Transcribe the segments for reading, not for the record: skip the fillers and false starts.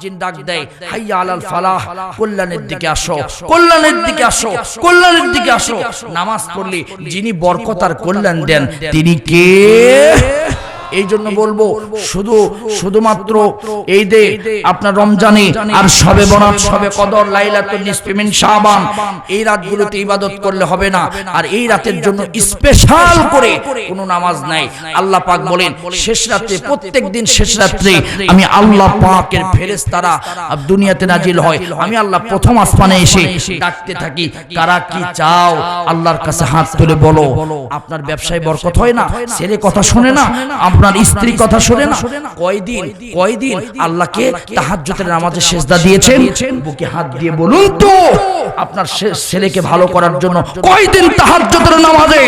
জিন ডাক দেয়, হাইয়া আলাল ফালাহ, কল্যাণের দিকে আসো, কল্যাণের দিকে আসো, কল্যাণের দিকে আসো। নামাজ পড়লে যিনি বরকত আর কল্যাণ দেন তিনি কে? এই জন্য বলবো শুধুমাত্র এই দে আপনার রমজানে আর শবে বরাত, শবে কদর, লাইলাতুল নিসফি মিন শাবান, এই রাতগুলোতে ইবাদত করলে হবে না। আর এই রাতের জন্য স্পেশাল করে কোনো নামাজ নাই। আল্লাহ পাক বলেন শেষ রাতে, প্রত্যেক দিন শেষ রাতে আমি আল্লাহ পাকের ফেরেশতারা দুনিয়াতে নাজিল হয়। আমি আল্লাহ প্রথম আসমানে এসে ডাকতে থাকি, কারা কি চাও আল্লাহর কাছে হাত তুলে বলো। আপনার ব্যবসায় বরকত হয় না, ছেলে কথা শুনে না, আপনার স্ত্রী কথা শুনে না, কয়দিন আল্লাহকে তাহাজ্জুদের নামাজে সিজদা দিয়েছেন? বুকে হাত দিয়ে বলুন তো, আপনার ছেলেকে ভালো করার জন্য কয়দিন তাহাজ্জুদের নামাজে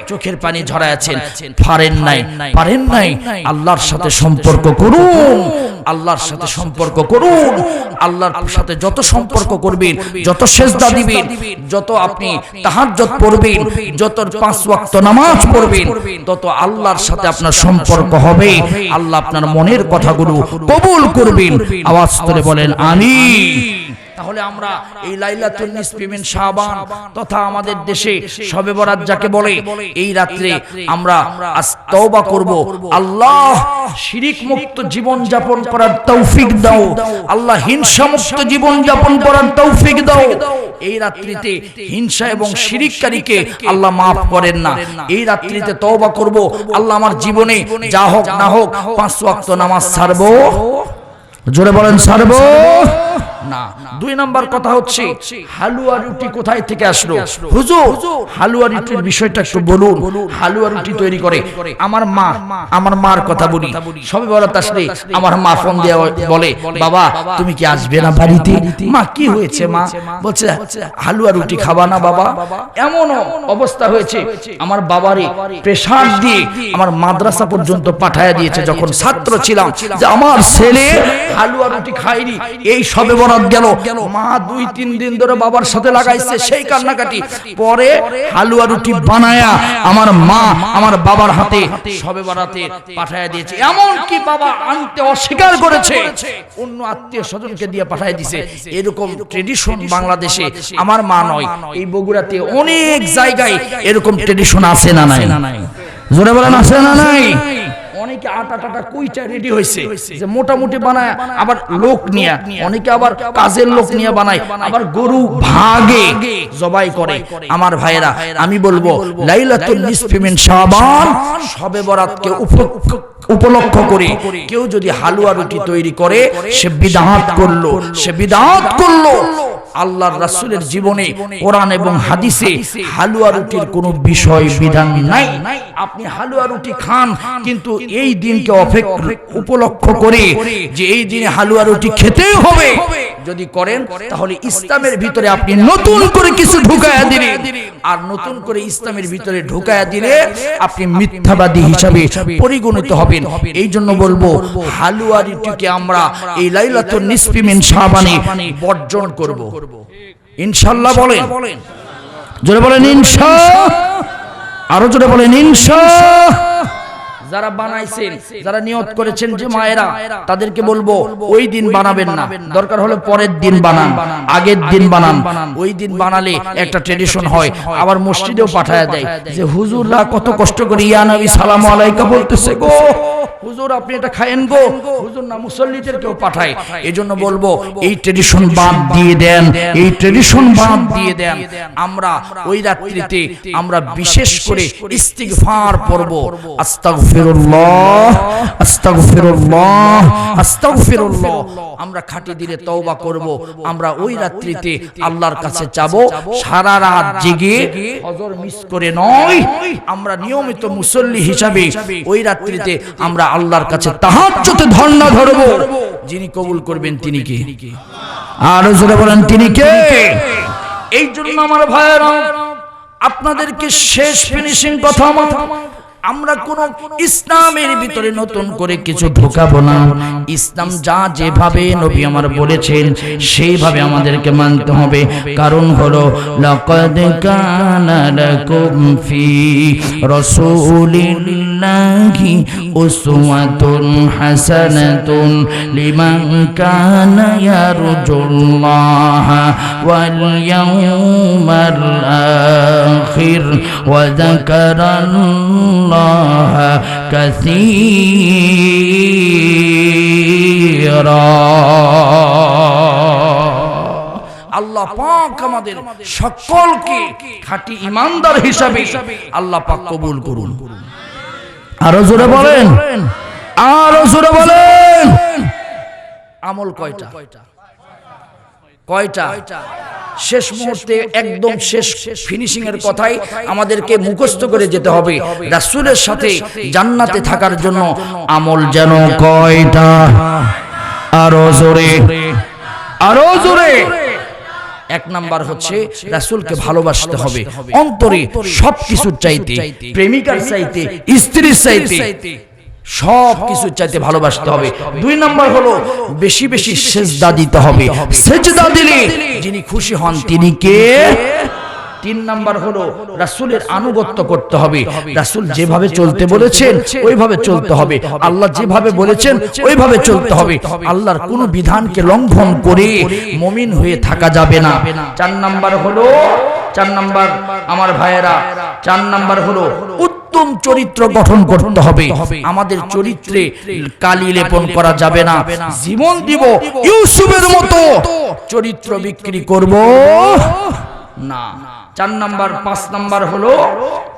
চোখের পানি ঝরাইছেন? পারেন নাই। আল্লাহর সাথে সম্পর্ক করুন, আল্লাহর সাথে সম্পর্ক করুন। আল্লাহর সাথে যত সম্পর্ক করবেন, যত সিজদা দিবেন, যত আপনি তাহাজ্জুদ পড়বেন, যত 5 ওয়াক্ত নামাজ পড়বেন, তত আল্লাহর সাথে আপনার সম্পর্ক হবে। আল্লাহ আপনার মনের কথাগুলো কবুল করবেন। আওয়াজ করে বলেন আমিন। তাহলে আমরা এই লাইলাতুল নিসফি মিন শাবান তথা আমাদের দেশে শবে বরাত যাকে বলে, এই রাত্রে আমরা আজ তওবা করব। আল্লাহ শিরিক মুক্ত জীবন যাপন করার তৌফিক দাও, আল্লাহ হিংসা মুক্ত জীবন যাপন করার তৌফিক দাও। এই রাত্রিতে হিংসা এবং শিরিককারীকে আল্লাহ মাফ করেন না। এই রাত্রিতে তওবা করব, আল্লাহ আমার জীবনে যা হোক না হোক 5 ওয়াক্ত নামাজ ছাড়বো। জোরে বলেন ছাড়বো না। 2 নাম্বার কথা হচ্ছে হালুয়া রুটি কোথায় থেকে আসলো? হুজুর হালুয়া রুটির বিষয়টা একটু বলুন। হালুয়া রুটি তৈরি করে আমার মার কথা বলি। শবে বরাত আসলে আমার মা ফোন দিয়ে বলে, বাবা তুমি কি আসবে না বাড়িতে? মা কি হয়েছে মা? বলছে হালুয়া রুটি খাবা না বাবা? এমন অবস্থা হয়েছে আমার বাবারে প্রেসার দিয়ে আমার মাদ্রাসা পর্যন্ত পাঠায়া দিয়েছে যখন ছাত্র ছিলাম, যে আমার ছেলে হালুয়া রুটি খায়নি। এই শবে বরাত গেল, মা 2-3 দিন ধরে বাবার সাথে লাগাইছে সেই কান্নাকাটি। পরে হালুয়া রুটি বানায়া আমার মা আমার বাবার হাতে শবে বরাতে পাঠায়া দিয়েছে। এমন কি বাবা আনতে অস্বীকার করেছে, অন্য আত্মীয় স্বজনকে দিয়ে পাঠায়া দিয়েছে। এরকম ট্রেডিশন বাংলাদেশে আমার মা নয়, এই বগুড়াতে অনেক জায়গায় এরকম ট্রেডিশন আছে না নাই? জোরে বলেন আছে না নাই? অনেকে আটা টাটা কুইচা রেডি হয়েছে যে মোটামুটি বানায়, আবার লোক নিয়ে, অনেকে আবার কাজের লোক নিয়ে বানায়, আবার গরু ভাগে জবাই করে। আমার ভাইরা আমি বলবো লাইলাতুল নিসফি মিন শাবান শবে বরাতকে উপলক্ষ করে কেউ যদি হালুয়া রুটি তৈরি করে সে বিদআত করলো। আল্লাহর রাসূলের জীবনে কোরআন এবং হাদিসে হালুয়া রুটির কোনো বিষয় বিধান নাই। আপনি হালুয়া রুটি খান, কিন্তু এই দিনকে উপলক্ষ করে যে এই দিনে হালুয়া রুটি খেতেই হবে যদি করেন, তাহলে ইসলামের ভিতরে আপনি নতুন করে কিছু ঢুকায়া দিলেন। আর নতুন করে ইসলামের ভিতরে ঢুকায়া দিলে আপনি মিথ্যাবাদী হিসাবে পরিগণিত হবেন। এই জন্য বলবো হালুয়া রুটিকে আমরা এই লাইলাতুল নিসফি মিন শাবানে বর্জন করব ইনশাআল্লাহ। বলেন জোরে বলেন ইনশাআল্লাহ, আরো জোরে বলেন ইনশাআল্লাহ। যারা বানাইছেন, যারা নিয়ত করেছেন যে মায়েরা, তাদেরকে বলবো ওই দিন বানাবেন না, দরকার হলে পরের দিন বানান, আগের দিন বানান। ওই দিন বানালে একটা ট্রেডিশন হয়, আবার মসজিদেও পাঠায়া দেয় যে হুজুররা কত কষ্ট করে ইয়া নবী সালামু আলাইকা বলতেছে গো, হুজুর আপনি এটা খায়েন গো। হুজুর না, মুসল্লিদেরকেও পাঠায়। এজন্য বলবো এই ট্রেডিশন বাদ দিয়ে দেন, এই ট্রেডিশন বাদ দিয়ে দেন। আমরা ওই রাত্রিতে আমরা বিশেষ করে ইস্তিগফার পড়ব। আস্তাগফিরুল্লাহ, আস্তাগফিরুল্লাহ, আস্তাগফিরুল্লাহ। আমরা খাঁটি দিলে তওবা করব। আমরা ওই রাত্রিতে আল্লাহর কাছে চাবো, সারা রাত জেগে ফজর মিস করে নয়, আমরা নিয়মিত মুসল্লি হিসাবে ওই রাত্রিতে আমরা আল্লাহর কাছে তাহাজ্জুদে ধর্ণা ধরব। যিনি কবুল করবেন তিনি কে? আর জোরে বলেন তিনি কে? এই জন্য আমার ভাইয়েরা আপনাদেরকে শেষ ফিনিশিং কথা, আমরা কোন ইসলামের ভিতরে নতুন করে কিছু ঢোকাবো না। ইসলাম যা যেভাবে নবী আমার বলেছেন সেইভাবে আমাদেরকে মানতে হবে। কারণ হলো লাকাদ কানা লাকুম ফি রাসূলিল্লাহ লিল্লাহি উসওয়াতুন হাসানাতুন লিমান কানা ইয়ারজুল্লাহা ওয়াল ইয়াউমাল আখির ওয়া যাকারাল্লাহা কাসীরা। আল্লাহ পাক আমাদের সকলকে খাঁটি ঈমানদার হিসাবে আল্লাহ পাক কবুল করুন। আরো জোরে বলেন, আরো জোরে বলেন। আমল কয়টা? কয়টা? শেষ মুহূর্তে একদম শেষ ফিনিশিং এর কথাই আমাদেরকে মুখস্থ করে যেতে হবে। রাসূলের সাথে জান্নাতে থাকার জন্য আমল যেন কয়টা? আরো জোরে, আরো জোরে। এক নাম্বার হচ্ছে রাসূলকে ভালোবাসতে হবে অন্তরে, সবকিছুর চাইতে, প্রেমিকার চাইতে, স্ত্রীর চাইতে, সব কিছুর চাইতে ভালোবাসতে হবে। দুই নাম্বার হলো বেশি বেশি সেজদা দিতে হবে। সেজদা দিলে যিনি খুশি হন তিনি কে? তিন নাম্বার হলো রাসূলের আনুগত্য করতে হবে। রাসূল যেভাবে চলতে বলেছেন ওইভাবে চলতে হবে। আল্লাহ যেভাবে বলেছেন ওইভাবে চলতে হবে। আল্লাহর কোনো বিধানকে লঙ্ঘন করে মুমিন হয়ে থাকা যাবে না। চার নাম্বার হলো, চার নাম্বার আমার ভাইয়েরা, চার নাম্বার হলো উত্তম চরিত্র গঠন করতে হবে। আমাদের চরিত্রে কালি লেপন করা যাবে না। জীবন দিব ইউসুফের মতো, চরিত্র বিক্রি করব না। চার নাম্বার, পাঁচ নাম্বার হলো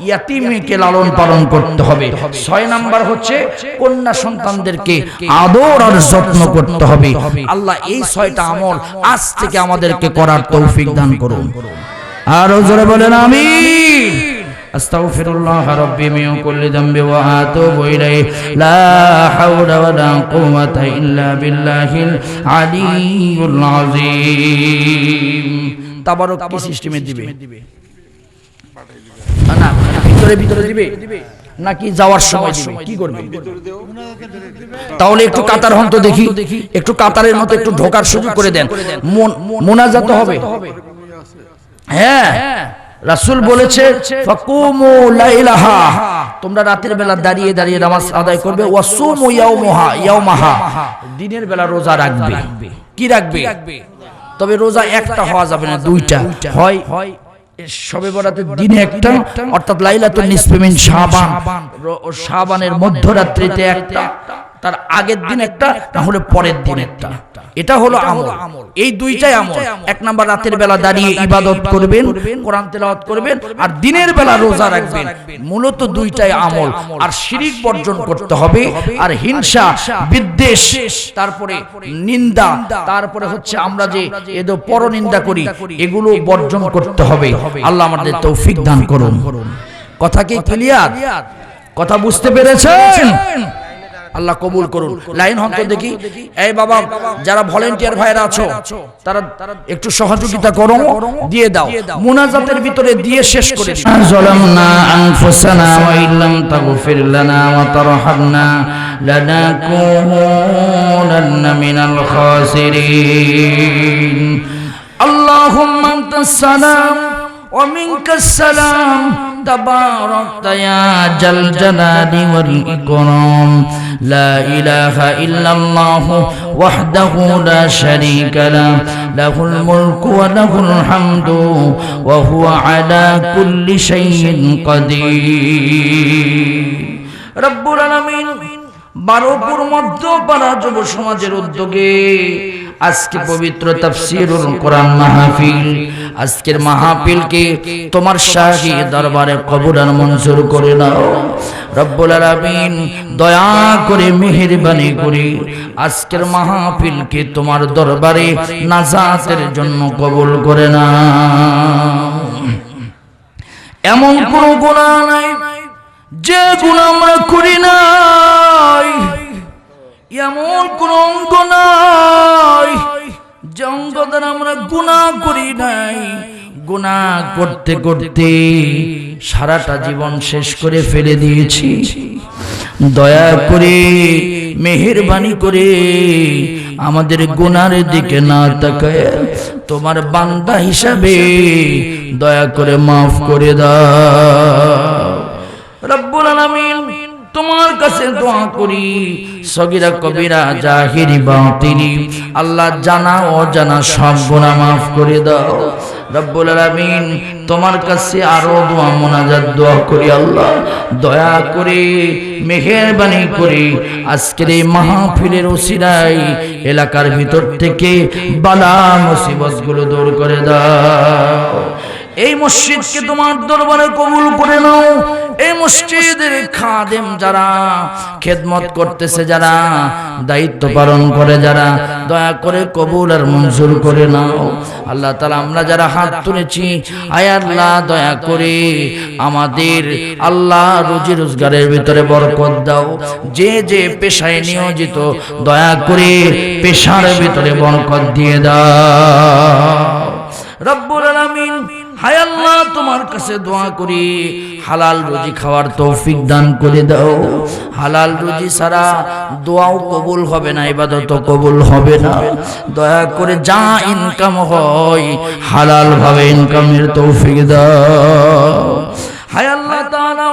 ইয়াতিমকে লালন পালন করতে হবে। ছয় নাম্বার হচ্ছে কন্যা সন্তানদেরকে আদর আর যত্ন করতে হবে। আল্লাহ এই ছয়টা আমল আজ থেকে আমাদেরকে করার তৌফিক দান করুন। আরো জোরে বলেন আমিন। আস্তাগফিরুল্লাহ রাব্বি মিন কুল্লি যামবি ওয়া আতুবু ইলাইহি লা হাওলা ওয়া লা কুওয়াতা ইল্লা বিল্লাহিল আলিয়্যুল আযীম। তাবারক কি সিস্টেমে দিবে? না, ভিতরে ভিতরে দিবে নাকি যাওয়ার সময় দিবে? কি করবে? তাহলে একটু কাতার হন তো দেখি, একটু কাতারের মতো একটু ঢোকার সুযোগ করে দেন। মোনাজাত হবে। হ্যাঁ, রাসূল বলেছে ফাকুমু লাইলাহা, তোমরা রাতের বেলা দাঁড়িয়ে দাঁড়িয়ে নামাজ আদায় করবে। ওয়াসুমু ইয়াওমাহা, দিনের বেলা রোজা রাখবে। কি রাখবে? তবে রোজা একটা হওয়া যাবে না, দুইটা হয়। শবে বরাতের দিনে একটা, অর্থাৎ লাইলাতুন নিসফি মিন শাবান, শাবানের মধ্যরাত্রিতে একটা, তার আগের দিন একটা, না হলে পরের দিন একটা। এটা হলো আমল। এই দুইটাই আমল। এক নাম্বার রাতের বেলা দাঁড়িয়ে ইবাদত করবেন, কোরআন তেলাওয়াত করবেন, আর দিনের বেলা রোজা রাখবেন। মূলত দুইটাই আমল। আর শিরিক বর্জন করতে হবে, আর হিংসা, বিদ্বেষ, তারপরে নিন্দা, তারপরে হচ্ছে আমরা যে এদের পরনিন্দা করি, এগুলো বর্জন করতে হবে। আল্লাহ আমাদের তৌফিক দান করুন। কথা কি ক্লিয়ার? কথা বুঝতে পেরেছেন? আল্লাহ কবুল করুন। লাইন হন তো দেখি। এই বাবা, যারা ভলেন্টিয়ার ভাইরা আছো তারা একটু সহযোগিতা করো, দিয়ে দাও। মুনাজাতের ভিতরে দিয়ে শেষ করে দিই। যালামনা আনফুসানা ওয়া ইল্লাম তাগফির লানা ওয়া তারহামনা লানাকুনান্না মিনাল খাসিরিন। আল্লাহুম্মা আনতাস সালাম ওয়া মিনকাস সালাম তাবারাকতা ইয়া জাল জালালি ওয়াল ইকরাম। লা ইলাহা ইল্লাল্লাহ ওয়াহদাহু লা শারীকা লাহু লাহুল মুলকু ওয়া লাহুল হামদু ওয়া হুয়া আলা কুল্লি শাইইন কাদির। রব্বুল আলামিন বারোপুর মধ্যপাড়া যুব সমাজের উদ্যোগে আজকে পবিত্র তাফসীরুল কোরআন মাহফিল, আজকের মাহফিলকে তোমার শাহী দরবারে কবুল আর মঞ্জুর করে নাও। রব্বুল আলামিন দয়া করে মেহেরবানি করে আজকের মাহফিলকে তোমার দরবারে নাজাতের জন্য কবুল করে নাও। এমন কোন গুনাহ নাই যে গুনাহ আমরা করি নাই, এমন কোন অঙ্গ নাই যে অঙ্গ দ্বারা আমরা গুনাহ করি নাই। গুনাহ করতে করতে সারাটা জীবন শেষ করে ফেলে দিয়েছি। দয়া করে মেহেরবানি করে আমাদের গুনার দিকে না তাকায় তোমার বান্দা হিসাবে দয়া করে মাফ করে দাও। রব্বুল আলামিন তোমার কাছে দোয়া করি, সগীরা কবিরা জাহিরি বাতিনি আল্লাহ জানা ও জানা সব গুনাহ মাফ করে দাও রব্বুল আলামিন। তোমার কাছে আরো দোয়া মুনাজাত দোয়া করি আল্লাহ, দয়া করে মেহেরবানি করে আজকের এই মাহফিলের ওসিলায় এলাকার ভিতর থেকে বালা মুসিবত গুলো দূর করে দাও। এই মসজিদকে তোমার দরবারে কবুল করে নাও। এই মসজিদের খাদেম যারা খেদমত করতেছে, যারা দায়িত্ব পালন করে, যারা দয়া করে কবুল আর মঞ্জুর করে নাও আল্লাহ তাআলা। আমরা যারা হাত তুলেছি আয় আল্লাহ দয়া করে আমাদের আল্লাহ রুজি রোজগারের ভিতরে বরকত দাও। যে যে পেশায় নিয়োজিত দয়া করে পেশার ভিতরে বরকত দিয়ে দাও রব্বুল আলামিন। হায় আল্লাহ তোমার কাছে দোয়া করি হালাল রুজি খাওয়ার তৌফিক দান করে দাও। হালাল রুজি ছাড়া দোয়াও কবুল হবে না, ইবাদতও কবুল হবে না। দয়া করে যা ইনকাম হয় হালাল ভাবে ইনকামের তৌফিক দাও। হায় আল্লাহ তাআলা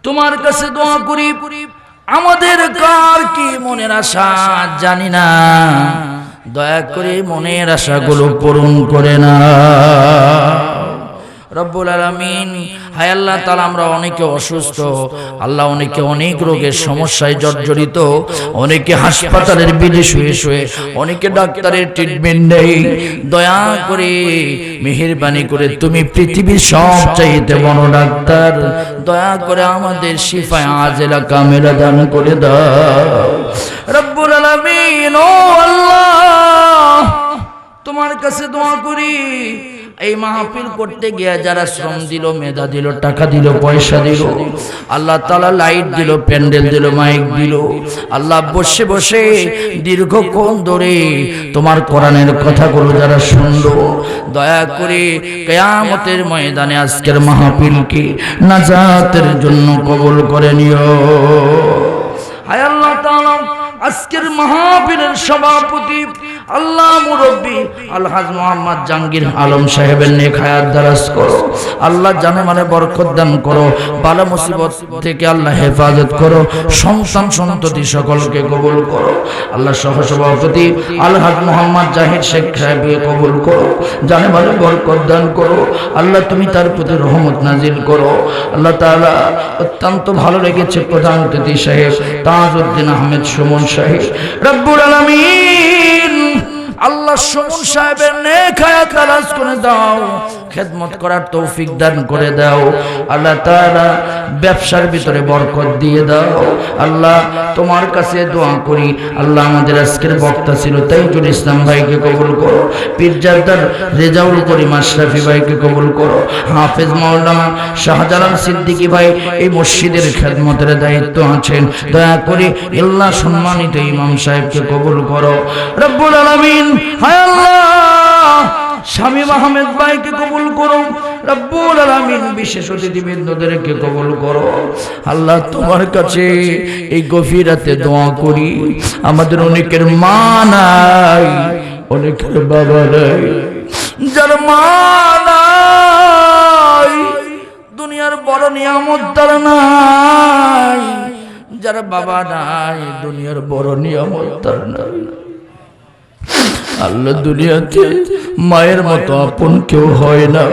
তোমার কাছে দোয়া করি আমাদের কার কি মনের আশা জানি না, দয়া করে মনের আশাগুলো পূরণ করে না রব্বুল আলামিন। হায় আল্লাহ তাআলা আমরা অনেকে অসুস্থ আল্লাহ, অনেকে অনেক রোগের সমস্যায় জর্জরিত, অনেকে হাসপাতালের বেডে শুয়ে শুয়ে, অনেকে ডাক্তারের ট্রিটমেন্ট নেই। দয়া করে মেহেরবানি করে তুমি পৃথিবীর সব চাইতে বড় ডাক্তার, দয়া করে আমাদের শিফায়ে আজেলা কামেলা দান করে দাও রব্বুল আলামিন। ও আল্লাহ তোমার কাছে দোয়া করি এই মাহফিল করতে গিয়ে যারা শ্রম দিল, মেধা দিল, টাকা দিল, পয়সা দিল, আল্লাহ তাআলা লাইট দিল, প্যান্ডেল দিল, মাইক দিল, আল্লাহ বসে বসে দীর্ঘক্ষণ ধরে তোমার কোরআনের কথাগুলো যারা শুনলো, দয়া করে কিয়ামতের ময়দানে আজকের মাহফিলকে নাজাতের জন্য কবুল করে নিও। হায় আল্লাহ তাআলা আজকের মাহফিলের সভাপতি আল্লাহ মুরব্বী আলহাজ মোহাম্মদ জাহাঙ্গীর আলম সাহেবের নেক হায়াত দারাজ করো আল্লাহ, জানে মানে বরকত দান করো, বালা মুসিবত থেকে আল্লাহ হেফাজত করো, সন্তান সন্ততি সকলকে কবুল করো আল্লাহ। সহসভাপতি আলহাজ মোহাম্মদ জাহিদ শেখ সাহেবকে কবুল করো, জানে মানে বরকত দান করো আল্লাহ। তুমি তার প্রতি রহমত নাজিল করো আল্লাহ তাআলা। অত্যন্ত ভালো লেগেছে প্রধান অতিথি সাহেব তাজউদ্দিন আহমেদ সুমন সাহেব রব্বুল আলামিন। আল্লাহ সুমন সাহেবের নেক হায়াত দারাজ করে দাও, খেদমত করার তৌফিক দান করে দাও আল্লাহ তাআলা। ব্যবসার ভিতরে বরকত দিয়ে দাও আল্লাহ। তোমার কাছে দোয়া করি আল্লাহ আমাদের আজকের বক্তা ছিল তাইজুল ইসলাম ভাইকে কবুল করো, পীরজাদার রেজাউল করিম আশরাফি ভাইকে কবুল করো, হাফেজ মাওলানা শাহজালাল সিদ্দিকী ভাই এই মসজিদের খেদমতের দায়িত্ব আছেন, দয়া করে আল্লাহ সম্মানিত ইমাম সাহেবকে কবুল করো রব্বুল আলামিন। হায় আল্লাহ শামীম আহমেদ ভাইকে কবুল করো রব্বুল আলামিন। বিশেষ অতিথিবৃন্দদেরকে কবুল করো আল্লাহ। তোমার কাছে এই গভীর রাতে দোয়া করি আমাদের অনেকের মা নাই, অনেকের বাবা নাই, যার মা নাই দুনিয়ার বড় নিয়ামত তার নাই, যার বাবা নাই দুনিয়ার বড় নিয়ামত তার নাই আল্লাহ। দুনিয়াতে মায়ের মতো আপন কেউ হয় না।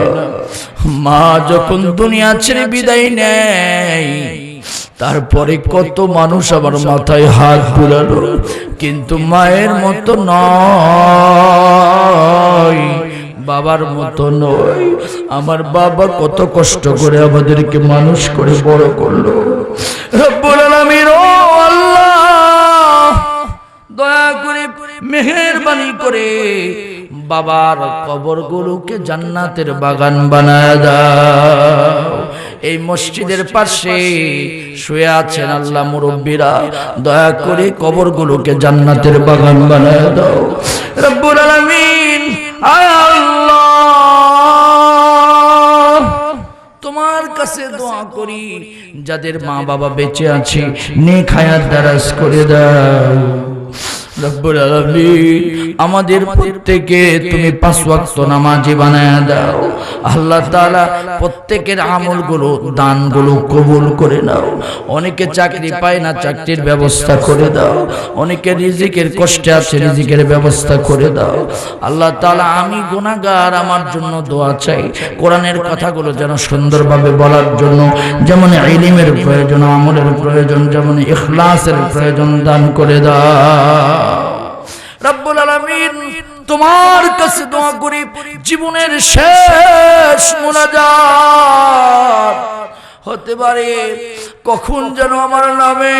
মা যখন দুনিয়া ছেড়ে বিদায় নেয় তারপরে কত মানুষ আবার মাথায় হাত বুলালো, কিন্তু মায়ের মতো নয়, বাবার মতো নয়। আমার বাবা কত কষ্ট করে আমাদেরকে মানুষ করে বড় করলো রব্বুল আলামিন। ও আল্লাহ দয়া করে মেহেরবানি করে বাবার কবরগুলোকে জান্নাতের বাগান বানায় দাও। এই মসজিদের পাশে শুয়ে আছেন আল্লাহ মুরব্বীরা, দয়া করে কবরগুলোকে জান্নাতের বাগান বানায় দাও রব্বুল আলামিন। আয় আল্লাহ তোমার কাছে দোয়া করি যাদের মা বাবা বেঁচে আছে নেক হায়াত দারাজ করে দাও রব্বুল আলামিন। আমাদের প্রত্যেকে তুমি 5 ওয়াক্ত নামাজি বানায়া দাও। আল্লাহ তাআলা প্রত্যেকের আমলগুলো দানগুলো কবুল করে নাও। অনেকে চাকরি পায় না, চাকরির ব্যবস্থা করে দাও। অনেকে রিজিকের কষ্টে আছে, রিজিকের ব্যবস্থা করে দাও। আল্লাহ তাআলা আমি গুনাহগার, আমার জন্য দোয়া চাই। কোরআনের কথাগুলো যেন সুন্দরভাবে বলার জন্য যেমন ইলমের প্রয়োজন, আমলের প্রয়োজন, যেমন ইখলাসের প্রয়োজন দান করে দাও। রব্বুল আলামিন তোমার কাছে দোয়া করি, জীবনের শেষ মুনাজাত হতে পারে, কখন যেন আমার নামে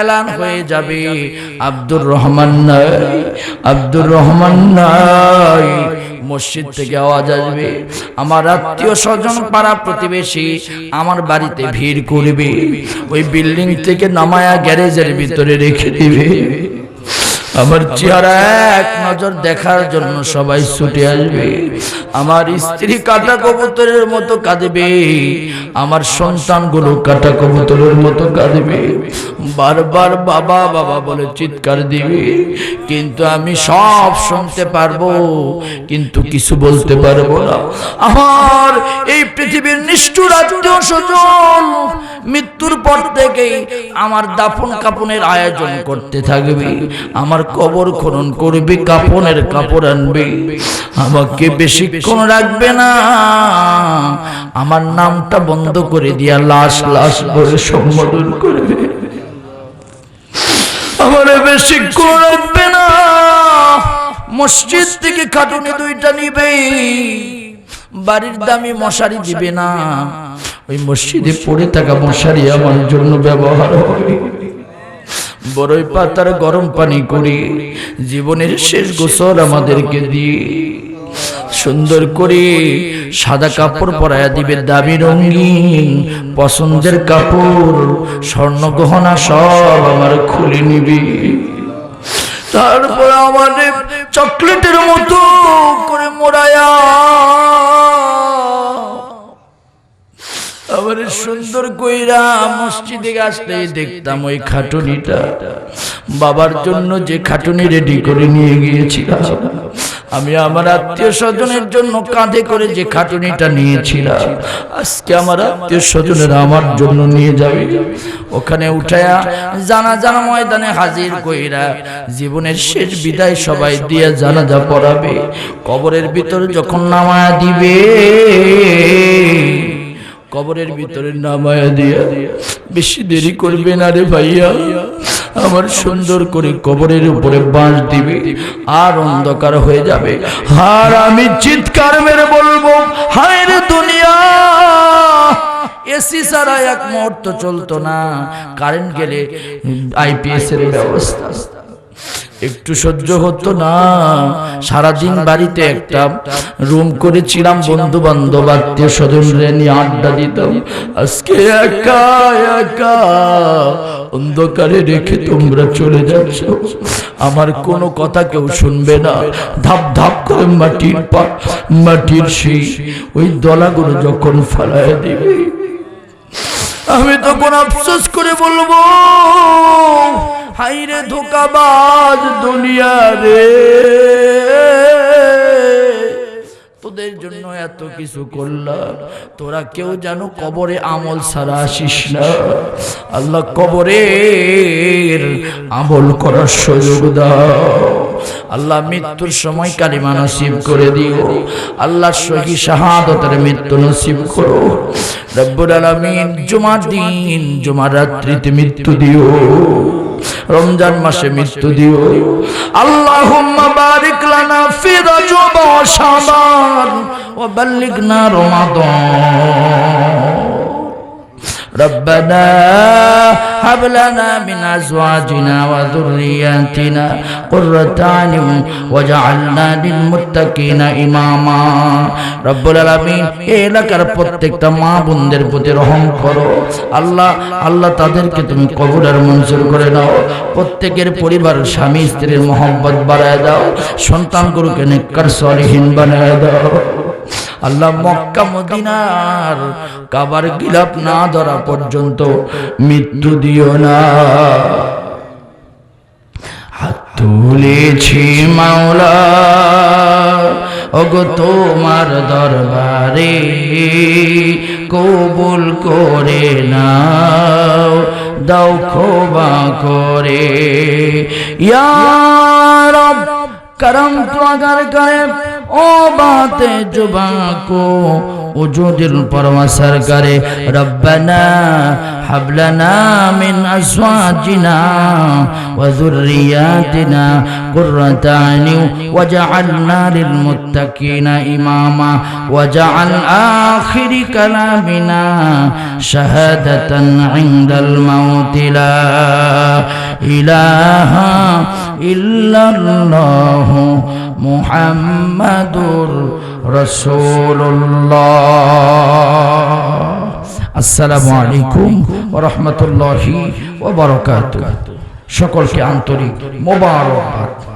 এলান হয়ে যাবে আব্দুর রহমান নাই, আব্দুর রহমান নাই। মসজিদ থেকে আওয়াজ আসবে, আমার আত্মীয় স্বজন পাড়া প্রতিবেশী আমার বাড়িতে ভিড় করবে, ওই বিল্ডিং থেকে নামায়া গ্যারেজের ভিতরে রেখে দিবে। আমার চেহারা এক নজর দেখার জন্য সবাই ছুটে আসবে। আমার স্ত্রী কাটা কবুতরের মতো কাঁদবে, আমার সন্তানগুলো কাটা কবুতরের মতো কাঁদবে, বারবার বাবা বাবা বলে চিৎকার দিবে। কিন্তু আমি সব শুনতে পারবো, কিন্তু কিছু বলতে পারবো না। আমার এই পৃথিবীর নিষ্ঠুর আত্মীয় স্বজন মৃত্যুর পর থেকেই আমার দাফন কাফনের আয়োজন করতে থাকবে, আমার কবর খনন করবে, কাফনের কাপড় আনবে, আমাকে বেশিক্ষণ রাখবে না, আমার নামটা বন্ধ করে দিয়া লাশ লাশ করে সম্বোধন করবে, আমার বেশিক্ষণ রাখবে না। মসজিদ থেকে খাটুনি 2টা নিবে, বাড়ির দামি মশারি দিবে না, ওই মসজিদে পড়ে থাকা মশারি আমার জন্য ব্যবহার হবে। বড়ই পাতার গরম পানি করে জীবনের শেষ গোসল আমাদেরকে দিয়ে সুন্দর করে সাদা কাপড় পরায়া দিবে, দামি রঙিন পছন্দের কাপড়, স্বর্ণ গহনা সব আমার খুলে নিবি। তারপর আমাদের চকলেটের মতো করে মোড়ায়া আবার সুন্দর কইরা মসজিদে আসলেই দেখতাম ওই খাটুনিটা, বাবার জন্য যে খাটুনি রেডি করে নিয়ে গিয়েছিলাম, আমি আমার আত্মীয় স্বজনের জন্য কাঁধে করে যে খাটুনিটা নিয়েছিলাম, আজকে আমার আত্মীয় স্বজনেরা আমার জন্য নিয়ে যাবে। ওখানে উঠায়া জানাজা ময়দানে হাজির কইরা জীবনের শেষ বিদায় সবাই দিয়ে জানাজা পড়াবে। কবরের ভিতরে যখন নামায়া দিবে, কবরের ভিতরে নামায়া দিয়া বেশি দেরি করবে না রে ভাইয়া, আমার সুন্দর করে কবরের উপরে বাঁশ দিবে, আর অন্ধকার হয়ে যাবে। আর আমি চিৎকার মেরে বলবো, হায় রে দুনিয়া, এসি ছাড়া এক মুহূর্ত চলতো না, কারেন্ট গেলে আইপিএস এর ব্যবস্থা, একটু সহ্য হতো না। সারাদিন বাড়িতে একটা রুম করেছিলাম, বন্ধু বান্ধব আত্মীয় স্বজনরা নিয়ে আড্ডা দিতাম, আজকে একা একা অন্ধকারে রেখে তোমরা চলে যাচ্ছ, আমার কোনো কথা কেউ শুনবে না। ধাপ ধাপ করে মাটির সেই ওই দলাগুলো যখন ফালায় দিবে, আমি তখন আফসোস করে বলবো, হাইরে ধোকাবাজ দুনিয়া রে, তোদের জন্য এত কিছু করলাম, তোরা কেউ যেন কবরে আমল ছাড়া আসিস না। আল্লাহ কবরের আমল করার সুযোগ দাও। আল্লাহ মৃত্যুর সময় কালিমা নসিব করে দিও। আল্লাহ শহীদ শাহাদাতের মৃত্যু নসিব করো। রব্বুল আলামিন জুমার দিন, জুমার রাত্রিতে মৃত্যু দিও, রমজান মাসে মৃত্যু দিও। আল্লাহুম্মা বারিক লানা ফি রজব ওয়া শাবান ওয়া বাল্লিগনা রমাদান। ربنا هب لنا من أزواجنا وذرياتنا قرة أعين واجعلنا للمتقين إماما। রব্বুল আলামিন এই এলাকার প্রত্যেকটা মা বোনদের প্রতি রহম করো। আল্লাহ আল্লাহ তাদেরকে তুমি কবুল আর মঞ্জুর করে নাও। প্রত্যেকের পরিবার স্বামী স্ত্রীর মহব্বত বাড়ায় দাও, সন্তানগুলোকে নেককার সালিহিন বানায় দাও। আল্লাহ মক্কা মদিনার কাবার গিলাফ না ধরা পর্যন্ত মৃত্যু দিও না। হাত তুলেছি মাওলা ওগো তোমার দরবারে, কবুল করে নাও, দাও ক্ষমা করে। ইয়া রব करम तो अगर करे ओ बातें जुबा को जो दिल पर असर करे। रब्बना हबलना मिन अज़वाजिना व ज़ुर्रियातिना कुर्रता अय्युन वजअलना लिलमुत्तकीना इमामा वजअल आखिर कलामिना शहादतन इंदल मौत ला इलाहा इल्लल्लाह मुहम्मदुर रसूलुल्लाह। अस्सलामु आलैकुम व रहमतुल्लाहि व बाराकातुहू। সকলকে আন্তরিক মোবারকবাদ।